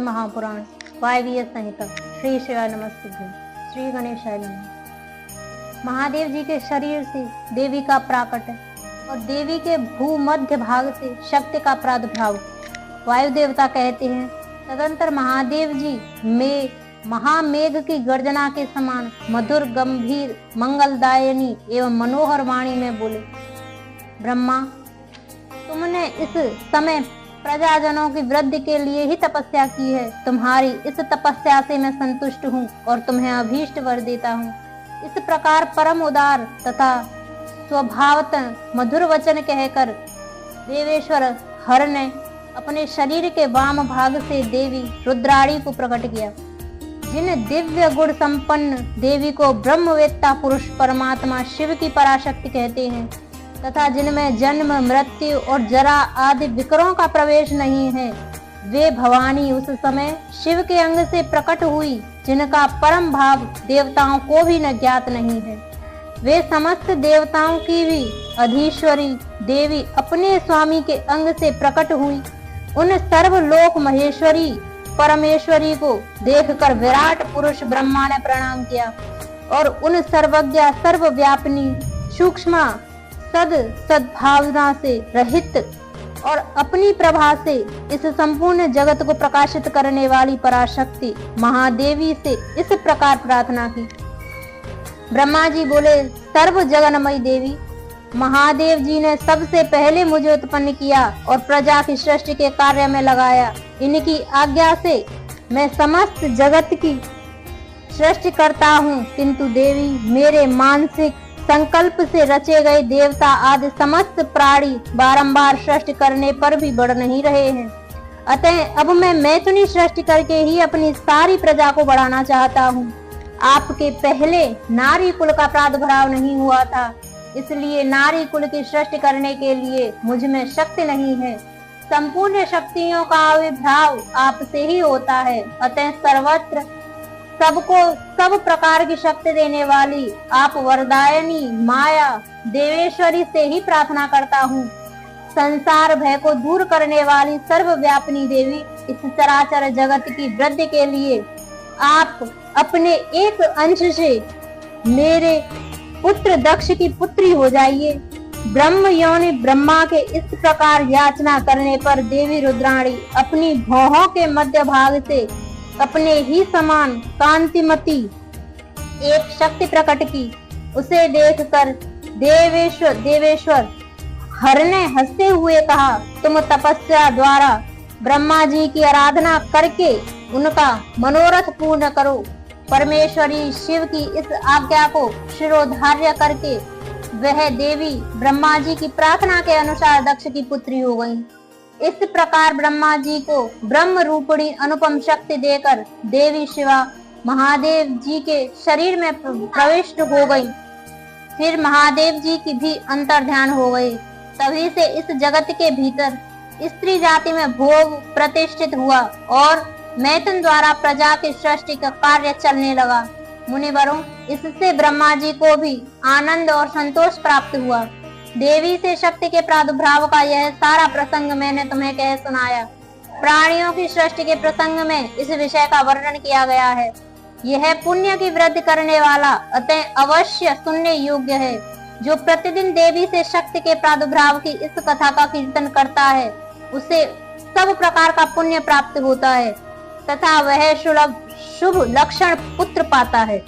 महापुराण वायवीय संहिता। श्री शिवाय नमस्तुभ्यं। श्री गणेशाय नमः। महादेव जी के शरीर से देवी का प्राकट और देवी के भूमध्य भाग से शक्ति का प्रादुर्भाव। वायु देवता कहते हैं, तदंतर महादेव जी में महामेघ की गर्जना के समान मधुर गंभीर मंगलदायिनी एवं मनोहर वाणी में बोले, ब्रह्मा, तुमने इस समय प्रजाजनों की वृद्धि के लिए ही तपस्या की है। तुम्हारी इस तपस्या से मैं संतुष्ट हूँ और तुम्हें अभीष्ट वर देता हूँ। इस प्रकार परम उदार तथा स्वभावतः मधुर वचन कहकर देवेश्वर हर ने अपने शरीर के वाम भाग से देवी रुद्राणी को प्रकट किया। जिन दिव्य गुण संपन्न देवी को ब्रह्मवेत्ता पुरुष परमात्मा शिव की पराशक्ति कहते हैं तथा जिनमें जन्म मृत्यु और जरा आदि विकरों का प्रवेश नहीं है, वे भवानी उस समय शिव के अंग से प्रकट हुई, जिनका परम भाव देवताओं को भी न ज्ञात नहीं है। वे समस्त देवताओं की भी अधीश्वरी देवी अपने स्वामी के अंग से प्रकट हुई। उन सर्वलोक महेश्वरी परमेश्वरी को देखकर विराट पुरुष ब्रह्मा ने प्रणाम किया और उन सर्वज्ञ सर्वव्यापिनी सूक्ष्म सद्भावना से रहित और अपनी प्रभा से इस संपूर्ण जगत को प्रकाशित करने वाली पराशक्ति महादेवी से इस प्रकार प्रार्थना की। ब्रह्मा जी बोले, सर्व जगन्मयी देवी, महादेव जी ने सबसे पहले मुझे उत्पन्न किया और प्रजा की सृष्टि के कार्य में लगाया। इनकी आज्ञा से मैं समस्त जगत की सृष्टि करता हूँ, किंतु देवी मेरे मानसिक संकल्प से रचे गए देवता आदि समस्त प्राणी बारंबार सृष्टि करने पर भी बढ़ नहीं रहे हैं। अतः अब मैं मैथुनी सृष्टि करके ही अपनी सारी प्रजा को बढ़ाना चाहता हूँ। आपके पहले नारी कुल का प्रादुर्भाव नहीं हुआ था, इसलिए नारी कुल की सृष्टि करने के लिए मुझ में शक्ति नहीं है। संपूर्ण शक्तियों का आविर्भाव आपसे ही होता है। अतः सर्वत्र सबको सब प्रकार की शक्ति देने वाली आप वरदायनी माया देवेश्वरी से ही प्रार्थना करता हूँ। संसार भय को दूर करने वाली सर्वव्यापिनी देवी, इस चराचर जगत की वृद्धि के लिए आप अपने एक अंश से मेरे पुत्र दक्ष की पुत्री हो जाइए। ब्रह्म योनि ब्रह्मा के इस प्रकार याचना करने पर देवी रुद्राणी अपनी भौहों के मध्य भाग से अपने ही समान कांतिमती एक शक्ति प्रकट की। उसे देखकर देवेश्वर हर ने हंसते हुए कहा, तुम तपस्या द्वारा ब्रह्मा जी की आराधना करके उनका मनोरथ पूर्ण करो। परमेश्वरी शिव की इस आज्ञा को शिरोधार्य करके वह देवी ब्रह्मा जी की प्रार्थना के अनुसार दक्ष की पुत्री हो गई। इस प्रकार ब्रह्मा जी को ब्रह्म रूपणी अनुपम शक्ति देकर देवी शिवा महादेव जी के शरीर में प्रविष्ट हो गई। फिर महादेव जी की भी अंतर ध्यान हो गई। तभी से इस जगत के भीतर स्त्री जाति में भोग प्रतिष्ठित हुआ और मैथुन द्वारा प्रजा की सृष्टि का कार्य चलने लगा। मुनिवरों, इससे ब्रह्मा जी को भी आनंद और संतोष प्राप्त हुआ। देवी से शक्ति के प्रादुर्भाव का यह सारा प्रसंग मैंने तुम्हें कह सुनाया। प्राणियों की सृष्टि के प्रसंग में इस विषय का वर्णन किया गया है। यह पुण्य की वृद्धि करने वाला अतः अवश्य सुनने योग्य है। जो प्रतिदिन देवी से शक्ति के प्रादुर्भाव की इस कथा का कीर्तन करता है, उसे सब प्रकार का पुण्य प्राप्त होता है तथा वह शुभ लक्षण पुत्र पाता है।